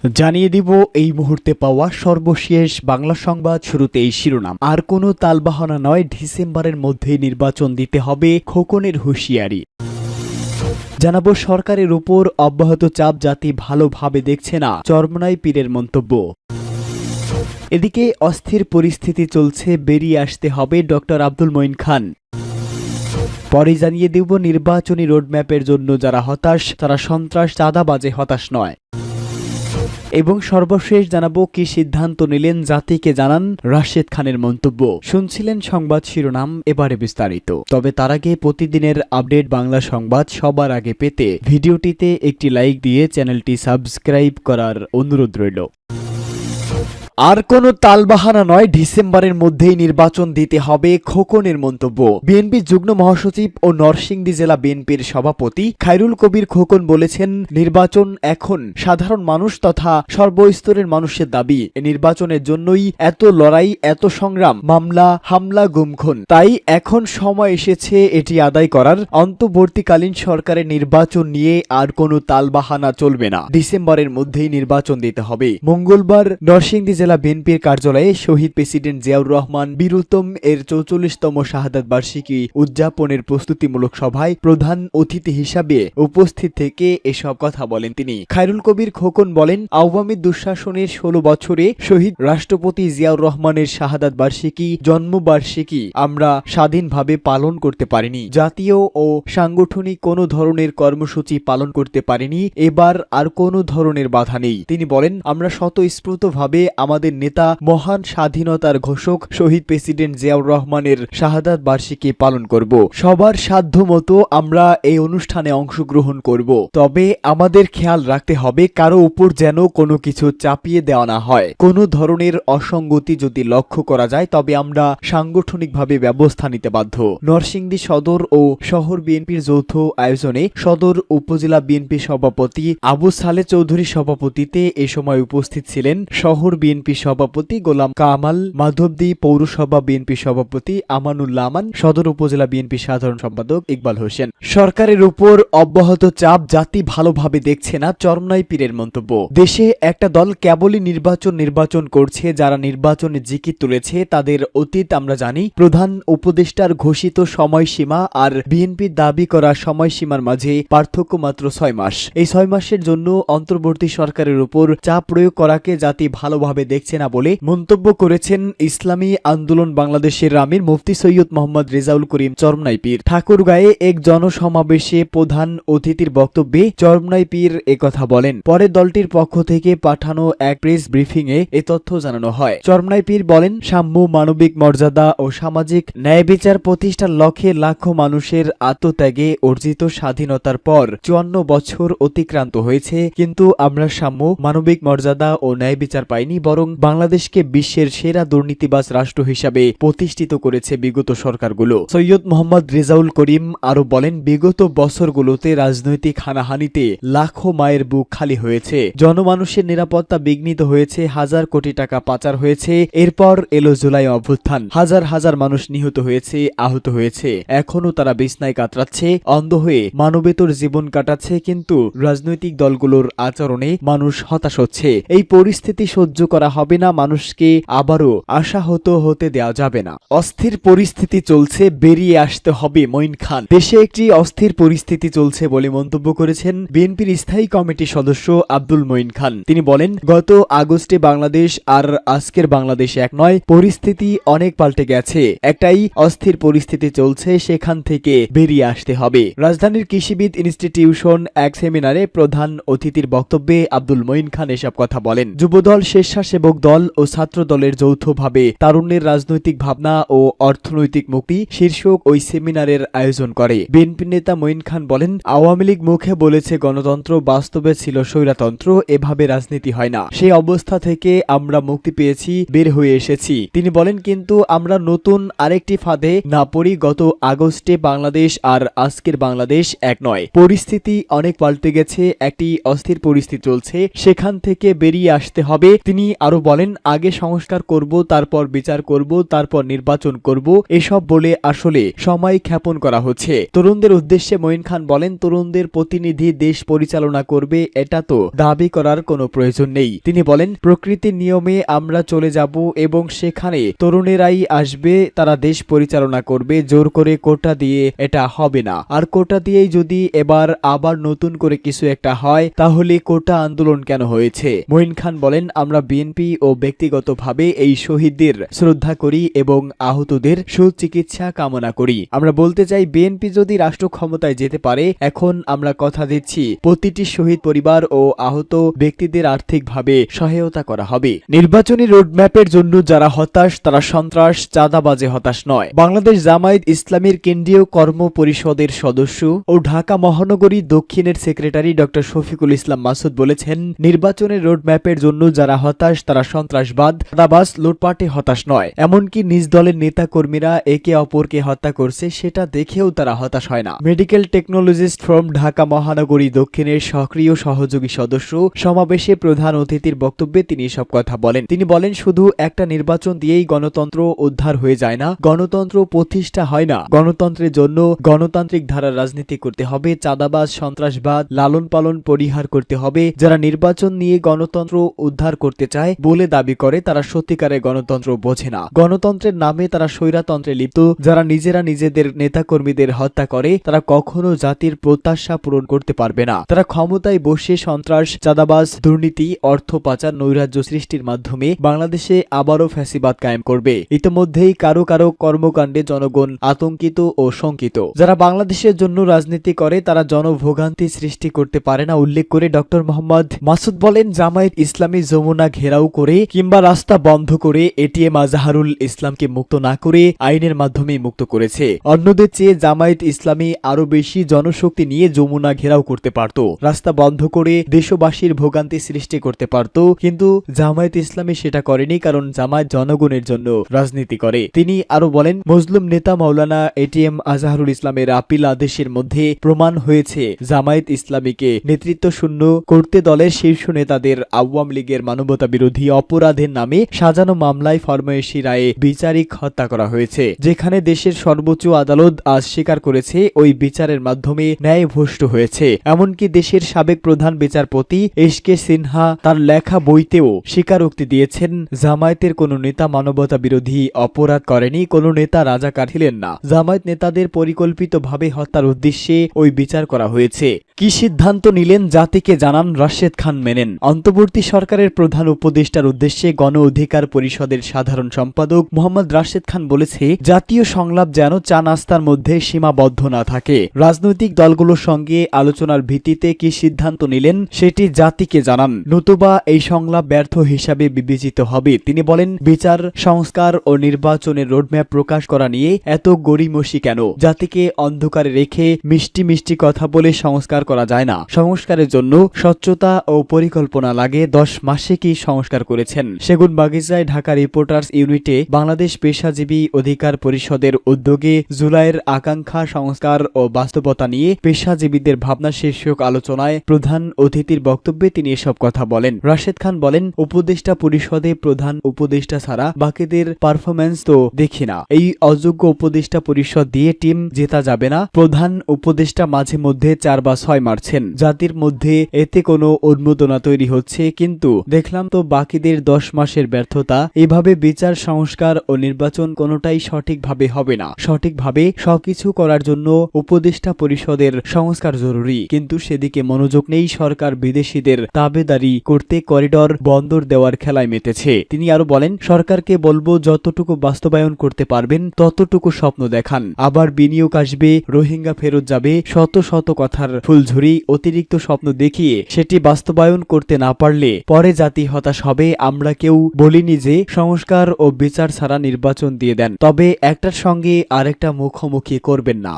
জানিয়ে দিব এই মুহূর্তে পাওয়া সর্বশেষ বাংলা সংবাদ। শুরুতেই শিরোনাম। আর কোনো তালবাহানা নয়, ডিসেম্বরের মধ্যেই নির্বাচন দিতে হবে, খোকনের হুঁশিয়ারি। জানাবো সরকারের উপর অব্যাহত চাপ জাতি ভালোভাবে দেখছে না, চরমনাই পীরের মন্তব্য। এদিকে অস্থির পরিস্থিতি চলছে, বেরিয়ে আসতে হবে ডক্টর আব্দুল মঈন খান। পরে জানিয়ে দেব নির্বাচনী রোডম্যাপের জন্য যারা হতাশ তারা সন্ত্রাস চাঁদাবাজে হতাশ নয়। এবং সর্বশেষ জানাবো কি সিদ্ধান্ত নিলেন জাতিকে জানান রাশেদ খানের মন্তব্য। শুনছিলেন সংবাদ শিরোনাম, এবারে বিস্তারিত। তবে তার আগে প্রতিদিনের আপডেট বাংলা সংবাদ সবার আগে পেতে ভিডিওটিতে একটি লাইক দিয়ে চ্যানেলটি সাবস্ক্রাইব করার অনুরোধ রইল। আর কোনো তালবাহানা নয়, ডিসেম্বরের মধ্যেই নির্বাচন দিতে হবে, খোকনের মন্তব্য। বিএনপি যুগ্ম মহাসচিব ও নরসিংদী জেলা বিএনপির সভাপতি খায়রুল কবির খোকন বলেছেন, নির্বাচন এখন সাধারণ মানুষ তথা সর্বস্তরের মানুষের দাবি। এ নির্বাচনের জন্যই এত লড়াই, এত সংগ্রাম, মামলা, হামলা, গুমখুন। তাই এখন সময় এসেছে এটি আদায় করার। অন্তর্বর্তীকালীন সরকারের নির্বাচন নিয়ে আর কোনো তালবাহানা চলবে না, ডিসেম্বরের মধ্যেই নির্বাচন দিতে হবে। মঙ্গলবার নরসিংদী জেলা বিএনপির কার্যালয়ে শহীদ প্রেসিডেন্ট জিয়াউর রহমান বীরুত্তম এর ৪৪তম শাহাদাত বার্ষিকী উদযাপনের প্রস্তুতিমূলক সভায় প্রধান অতিথি হিসাবে উপস্থিত থেকে এসব কথা বলেন তিনি। খায়রুল কবির খোকন বলেন, আওয়ামী দুঃশাসনের ১৬ বছরে শহীদ রাষ্ট্রপতি জিয়াউর রহমানের শাহাদাত বার্ষিকী, জন্মবার্ষিকী আমরা স্বাধীনভাবে পালন করতে পারিনি। জাতীয় ও সাংগঠনিক কোনো ধরনের কর্মসূচি পালন করতে পারিনি। এবার আর কোনো ধরনের বাধা নেই। তিনি বলেন, আমরা স্বতঃস্ফূর্তভাবে আমাদের নেতা মহান স্বাধীনতার ঘোষক শহীদ প্রেসিডেন্ট জিয়াউর রহমানের শাহাদাত বার্ষিকী পালন করব। সবার সাধ্য মতো আমরা এই অনুষ্ঠানে অংশগ্রহণ করব। তবে আমাদের খেয়াল রাখতে হবে কারো উপর যেন কোনো কিছু চাপিয়ে দেওয়া না হয়। কোনো ধরনের অসঙ্গতি যদি লক্ষ্য করা যায় তবে আমরা সাংগঠনিকভাবে ব্যবস্থা নিতে বাধ্য। নরসিংদী সদর ও শহর বিএনপির যৌথ আয়োজনে সদর উপজেলা বিএনপি সভাপতি আবু সালে চৌধুরী সভাপতিতে এ সময় উপস্থিত ছিলেন শহর বিএনপি সভাপতি গোলাম কামাল, মাধবদী পৌরসভা বিএনপি সভাপতি আমানুল্লাহ আমান, সদর উপজেলা বিএনপি সাধারণ সম্পাদক ইকবাল হোসেন। সরকারের উপর অব্যাহত চাপ জাতি ভালোভাবে দেখছে না, চরমনাই পীরের মন্তব্য। দেশে একটা দল কেবলই নির্বাচন করছে, যারা নির্বাচনে জিকির তুলেছে তাদের অতীত আমরা জানি। প্রধান উপদেষ্টার ঘোষিত সময়সীমা আর বিএনপির দাবি করা সময়সীমার মাঝে পার্থক্য মাত্র ৬ মাস। এই ৬ মাসের জন্য অন্তর্বর্তী সরকারের উপর চাপ প্রয়োগ করাকে জাতি ভালোভাবে দেখছে না বলে মন্তব্য করেছেন ইসলামী আন্দোলন বাংলাদেশের আমির মুফতি সৈয়দ মোহাম্মদ রেজাউল করিম চরমনাই পীর। ঠাকুরগাঁয়ে এক জনসমাবেশে প্রধান অতিথির বক্তব্যে চরমনাই পীর একথা বলেন। পরে দলটির পক্ষ থেকে পাঠানো এক প্রেস ব্রিফিংয়ে এ তথ্য জানানো হয়। চরমনাই পীর বলেন, সাম্য, মানবিক মর্যাদা ও সামাজিক ন্যায় বিচার প্রতিষ্ঠার লক্ষ্যে লাখো মানুষের আত্মত্যাগে অর্জিত স্বাধীনতার পর ৫৪ বছর অতিক্রান্ত হয়েছে, কিন্তু আমরা সাম্য, মানবিক মর্যাদা ও ন্যায় বিচার পাইনি, বরং বাংলাদেশকে বিশ্বের সেরা দুর্নীতিবাজ রাষ্ট্র হিসাবে প্রতিষ্ঠিত করেছে বিগত সরকারগুলো। সৈয়দ মোহাম্মদ রেজাউল করিম আরো বলেন, বিগত বছরগুলোতে রাজনৈতিক হানাহানিতে লাখো মায়ের বুক খালি হয়েছে, জনমানুষের নিরাপত্তা বিঘ্নিত হয়েছে, হাজার কোটি টাকা পাচার হয়েছে। এরপর এলো জুলাই অভ্যুত্থান, হাজার হাজার মানুষ নিহত হয়েছে, আহত হয়েছে। এখনো তারা বিছনায় কাতরাচ্ছে, অন্ধ হয়ে মানবেতর জীবন কাটাচ্ছে, কিন্তু রাজনৈতিক দলগুলোর আচরণে মানুষ হতাশ হচ্ছে। এই পরিস্থিতি সহ্য করা হবে না, মানুষকে আবারও আশাহত হতে দেওয়া যাবে না। অস্থির পরিস্থিতি চলছে, বেরিয়ে আসতে হবে মঈন খান। দেশে একটি অস্থির পরিস্থিতি চলছে বলে মন্তব্য করেছেন বিএনপির স্থায়ী কমিটির সদস্য আব্দুল মঈন খান। তিনি বলেন, গত আগস্টে বাংলাদেশ আর আজকের বাংলাদেশ এক নয়, পরিস্থিতি অনেক পাল্টে গেছে। একটাই অস্থির পরিস্থিতি চলছে, সেখান থেকে বেরিয়ে আসতে হবে। রাজধানীর কৃষিবিদ ইনস্টিটিউশন এক সেমিনারে প্রধান অতিথির বক্তব্যে আব্দুল মঈন খান এসব কথা বলেন। যুবদল, স্বেচ্ছাসেবক দল ও ছাত্র দলের যৌথভাবে তারুণ্যের রাজনৈতিক ভাবনা ও অর্থনৈতিক মুক্তি শীর্ষক ওই সেমিনারের আয়োজন করে। বিএনপি নেতা মঈন খান বলেন, আওয়ামী লীগ মুখে বলেছে গণতন্ত্র, বাস্তবে ছিল স্বৈরতন্ত্র। এভাবে রাজনীতি হয় না। সেই অবস্থা থেকে আমরা মুক্তি পেয়েছি, বের হয়ে এসেছি। তিনি বলেন, কিন্তু আমরা নতুন আরেকটি ফাঁদে না পড়ি। গত আগস্টে বাংলাদেশ আর আজকের বাংলাদেশ এক নয়, পরিস্থিতি অনেক পাল্টে গেছে, একটি অস্থির পরিস্থিতি চলছে, সেখান থেকে বেরিয়ে আসতে হবে। তিনি আরো বলেন, আগে সংস্কার করব, তারপর বিচার করব, তারপর নির্বাচন করব, এসব বলে আসলে সময় ক্ষেপণ করা হচ্ছে। তরুণদের উদ্দেশ্যে মঈন খান বলেন, তরুণদের প্রতিনিধি দেশ পরিচালনা করবে এটা তো দাবি করার কোনো প্রয়োজন নেই। তিনি বলেন, প্রকৃতির নিয়মে আমরা চলে যাব এবং সেখানে তরুণেরাই আসবে, তারা দেশ পরিচালনা করবে। জোর করে কোটা দিয়ে এটা হবে না। আর কোটা দিয়েই যদি এবার আবার নতুন করে কিছু একটা হয় তাহলে কোটা আন্দোলন কেন হয়েছে? মঈন খান বলেন, আমরা বিএনপি ও ব্যক্তিগতভাবে এই শহীদদের শ্রদ্ধা করি এবং আহতদের সুচিকিৎসা কামনা করি। আমরা বলতে চাই, বিএনপি যদি রাষ্ট্র ক্ষমতায় যেতে পারে, এখন আমরা কথা দিচ্ছি প্রতিটি শহীদ পরিবার ও আহত ব্যক্তিদের আর্থিকভাবে সহায়তা করা হবে। নির্বাচনী রোডম্যাপের জন্য যারা হতাশ তারা সন্ত্রাস চাঁদাবাজে হতাশ নয়। বাংলাদেশ জামায়াত ইসলামীর কেন্দ্রীয় কর্ম পরিষদের সদস্য ও ঢাকা মহানগরী দক্ষিণের সেক্রেটারি ডক্টর শফিকুল ইসলাম মাসুদ বলেছেন, নির্বাচনের রোডম্যাপের জন্য যারা হতাশ তারা সন্ত্রাসবাদ চাঁদাবাজ লুটপাটে হতাশ নয়। এমনকি নিজ দলের নেতা কর্মীরা একে অপরকে হত্যা করছে সেটা দেখেও তারা হতাশ হয় না। মেডিকেল টেকনোলজিস্ট ফ্রম ঢাকা মহানগরী দক্ষিণের সক্রিয় সহযোগী সদস্য সমাবেশে প্রধান অতিথির বক্তব্যে তিনি এসব কথা বলেন। তিনি বলেন, শুধু একটা নির্বাচন দিয়েই গণতন্ত্র উদ্ধার হয়ে যায় না, গণতন্ত্র প্রতিষ্ঠা হয় না। গণতন্ত্রের জন্য গণতান্ত্রিক ধারার রাজনীতি করতে হবে, চাঁদাবাজ সন্ত্রাসবাদ লালন পালন পরিহার করতে হবে। যারা নির্বাচন নিয়ে গণতন্ত্র উদ্ধার করতে চায় বলে দাবি করে তারা সত্যিকারের গণতন্ত্র বোঝে না। গণতন্ত্রের নামে তারা স্বৈরতন্ত্রে লিপ্ত। যারা নিজেরা নিজেদের নেতাকর্মীদের হত্যা করে তারা কখনো জাতির প্রত্যাশা পূরণ করতে পারবে না। তারা ক্ষমতায় বসে সন্ত্রাস চাঁদাবাজ দুর্নীতি অর্থ পাচার নৈরাজ্য সৃষ্টির মাধ্যমে বাংলাদেশে আবারও ফ্যাসিবাদ কায়েম করবে। ইতিমধ্যেই কারো কারো কর্মকাণ্ডে জনগণ আতঙ্কিত ও শঙ্কিত। যারা বাংলাদেশের জন্য রাজনীতি করে তারা জনভোগান্তি সৃষ্টি করতে পারে না উল্লেখ করে ডক্টর মোহাম্মদ মাসুদ বলেন, জামায়াত ইসলামী যমুনা ঘেরাও করে কিংবা রাস্তা বন্ধ করে এটিএম আজহারুল ইসলামকে মুক্ত না করে আইনের মাধ্যমে মুক্ত করেছে। অন্যদের চেয়ে জামায়াত ইসলামী আরো বেশি জনশক্তি নিয়ে যমুনা ঘেরাও করতে পারত, রাস্তা বন্ধ করে দেশবাসীর ভোগান্তি সৃষ্টি করতে পারত, কিন্তু জামায়াত ইসলামী সেটা করেনি, কারণ জামায়াত জনগণের জন্য রাজনীতি করে। তিনি আরো বলেন, মজলুম নেতা মাওলানা এটিএম আজহারুল ইসলামের আপিল আদেশের মধ্যে প্রমাণ হয়েছে জামায়াত ইসলামীকে নেতৃত্ব শূন্য করতে দলের শীর্ষ নেতাদের আওয়ামী লীগের মানবতা বিরোধী অপরাধের নামে সাজানো মামলায় ফরমায়েশি রায়ে বিচারিক হত্যা করা হয়েছে, যেখানে দেশের সর্বোচ্চ আদালত আজ স্বীকার করেছে ওই বিচারের মাধ্যমে ন্যায় ভ্রষ্ট হয়েছে। এমনকি দেশের সাবেক প্রধান বিচারপতি এস.কে. সিনহা তার লেখা বইতেও স্বীকারোক্তি দিয়েছেন, জামায়াতের কোনো নেতা মানবতা বিরোধী অপরাধ করেনি, কোনো নেতা রাজাকার ছিলেন না। জামায়াত নেতাদের পরিকল্পিতভাবে হত্যার উদ্দেশ্যে ওই বিচার করা হয়েছে। কি সিদ্ধান্ত নিলেন জাতিকে জানান, রাশেদ খান মেনেন। অন্তর্বর্তী সরকারের প্রধান উপদেষ্টার উদ্দেশ্যে গণ অধিকার পরিষদের সাধারণ সম্পাদক মোহাম্মদ রাশেদ খান বলেছে, জাতীয় সংলাপ যেন চা নাস্তার মধ্যে সীমাবদ্ধ না থাকে। রাজনৈতিক দলগুলোর সঙ্গে আলোচনার ভিত্তিতে কি সিদ্ধান্ত নিলেন সেটি জাতিকে জানান, নতুবা এই সংলাপ ব্যর্থ হিসাবে বিবেচিত হবে। তিনি বলেন, বিচার সংস্কার ও নির্বাচনের রোডম্যাপ প্রকাশ করা নিয়ে এত গড়িমসি কেন? জাতিকে অন্ধকারে রেখে মিষ্টি মিষ্টি কথা বলে সংস্কার করা যায় না। সংস্কারের জন্য স্বচ্ছতা ও পরিকল্পনা লাগে। 10 মাসে কি সংস্কার করেছেন? সেগুনবাগিচায় ঢাকা রিপোর্টার্স ইউনিটে বাংলাদেশ পেশাজীবী অধিকার পরিষদের উদ্যোগে জুলাইয়ের আকাঙ্ক্ষা সংস্কার ও বাস্তবতা নিয়ে পেশাজীবীদের ভাবনা শীর্ষক আলোচনায় প্রধান অতিথির বক্তব্যে তিনি এসব কথা বলেন। রাশেদ খান বলেন, উপদেষ্টা পরিষদে প্রধান উপদেষ্টা ছাড়া বাকিদের পারফরম্যান্স তো দেখি না। এই অযোগ্য উপদেষ্টা পরিষদ দিয়ে টিম জেতা যাবে না। প্রধান উপদেষ্টা মাঝে মধ্যে 4 বা 6 মারছেন, জাতির মধ্যে এতে কোনো উন্মাদনা তৈরি হচ্ছে, কিন্তু দেখলাম তো বাকিদের 10 মাসের ব্যর্থতা। এভাবে বিচার সংস্কার ও নির্বাচন কোনোটাই সঠিকভাবে হবে না। সঠিকভাবে সবকিছু করার জন্য উপদেষ্টা পরিষদের সংস্কার জরুরি, কিন্তু সেদিকে মনোযোগ নেই। সরকার বিদেশিদের তাবেদারি করতে করিডর বন্দর দেওয়ার খেলায় মেতেছে। তিনি আরো বলেন, সরকারকে বলবো যতটুকু বাস্তবায়ন করতে পারবেন ততটুকু স্বপ্ন দেখান। আবার বিনিয়োগ আসবে, রোহিঙ্গা ফেরত যাবে, শত শত কথার ফুলঝুরি অতিরিক্ত স্বপ্ন দেখিয়ে সেটি বাস্তবায়ন করতে না পারলে পরে জাতি হতাশ হবে। আমরা কেউ বলিনি যে সংস্কার ও বিচার ছাড়া নির্বাচন দিয়ে দেন, তবে একটার সঙ্গে আরেকটা মুখোমুখি করবেন না।